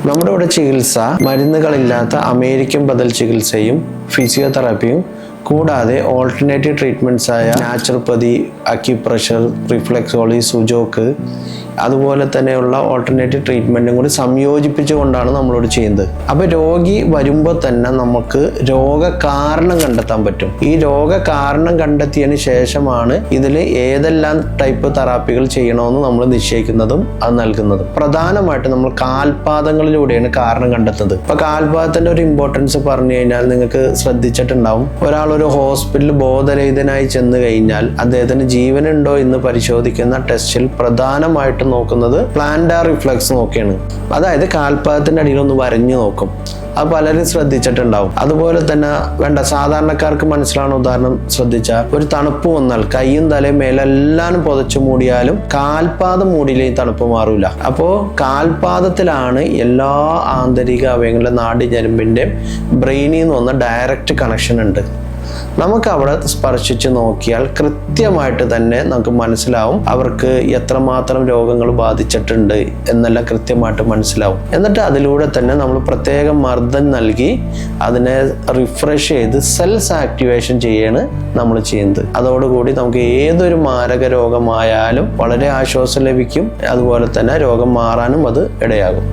നമ്മുടെ ഇവിടെ ചികിത്സ മരുന്നുകളില്ലാത്ത അമേരിക്കൻ ബദൽ ചികിത്സയും ഫിസിയോതെറാപ്പിയും കൂടാതെ ഓൾട്ടർനേറ്റീവ് ട്രീറ്റ്മെൻറ്റ്സ് ആയ നാച്ചുറോപ്പതി, അക്യുപ്രഷർ, റിഫ്ലെക്സോളജി, സുജോക്ക് അതുപോലെ തന്നെയുള്ള ഓൾട്ടർനേറ്റീവ് ട്രീറ്റ്മെൻറ്റും കൂടി സംയോജിപ്പിച്ചുകൊണ്ടാണ് നമ്മളോട് ചെയ്യുന്നത്. അപ്പോൾ രോഗി വരുമ്പോൾ തന്നെ നമുക്ക് രോഗകാരണം കണ്ടെത്താൻ പറ്റും. ഈ രോഗകാരണം കണ്ടെത്തിയതിന് ശേഷമാണ് ഇതിൽ ഏതെല്ലാം ടൈപ്പ് തെറാപ്പികൾ ചെയ്യണമെന്ന് നമ്മൾ നിശ്ചയിക്കുന്നതും അത് നൽകുന്നതും. പ്രധാനമായിട്ട് നമ്മൾ കാൽപാദങ്ങളിലൂടെയാണ് കാരണം കണ്ടെത്തുന്നത്. ഇപ്പോൾ കാൽപാദത്തിൻ്റെ ഒരു ഇമ്പോർട്ടൻസ് പറഞ്ഞു കഴിഞ്ഞാൽ നിങ്ങൾക്ക് ശ്രദ്ധിച്ചിട്ടുണ്ടാവും. ഒരാളൊരു ഹോസ്പിറ്റലിൽ ബോധരഹിതനായി ചെന്ന് കഴിഞ്ഞാൽ അദ്ദേഹത്തിന് ജീവനുണ്ടോ എന്ന് പരിശോധിക്കുന്ന ടെസ്റ്റിൽ പ്രധാനമായിട്ട് നോക്കുന്നത് പ്ലാന്റാർ റിഫ്ലെക്സ് നോക്കിയാണ്. അതായത് കാൽപാദത്തിന്റെ അടിയിൽ ഒന്ന് വരഞ്ഞു നോക്കും. അത് പലരും ശ്രദ്ധിച്ചിട്ടുണ്ടാവും. അതുപോലെ തന്നെ സാധാരണക്കാർക്ക് മനസ്സിലാവുന്ന ഉദാഹരണം ശ്രദ്ധിച്ചാൽ ഒരു തണുപ്പ് വന്നാൽ കൈയും തലയും മേലെല്ലാം പുതച്ചു മൂടിയാലും കാൽപാദം മൂടിയില്ലേ തണുപ്പ് മാറൂല. അപ്പോൾ കാൽപാദത്തിലാണ് എല്ലാ ആന്തരിക അവയവങ്ങളുടെ നാഡീഞരമ്പിന്റെ ബ്രെയിനിൽ നിന്ന് വന്ന ഡയറക്റ്റ് കണക്ഷൻ ഉണ്ട്. നമുക്ക് അവിടെ സ്പർശിച്ച് നോക്കിയാൽ കൃത്യമായിട്ട് തന്നെ നമുക്ക് മനസ്സിലാവും അവർക്ക് എത്രമാത്രം രോഗങ്ങൾ ബാധിച്ചിട്ടുണ്ട് എന്നെല്ലാം കൃത്യമായിട്ട് മനസ്സിലാവും. എന്നിട്ട് അതിലൂടെ തന്നെ നമ്മൾ പ്രത്യേകം മർദ്ദം നൽകി അതിനെ റിഫ്രഷ് ചെയ്ത് സെൽസ് ആക്ടിവേഷൻ ചെയ്യാണ് നമ്മൾ ചെയ്യുന്നത്. അതോടുകൂടി നമുക്ക് ഏതൊരു മാരക രോഗമായാലും വളരെ ആശ്വാസം ലഭിക്കും. അതുപോലെ തന്നെ രോഗം മാറാനും അത് ഇടയാകും.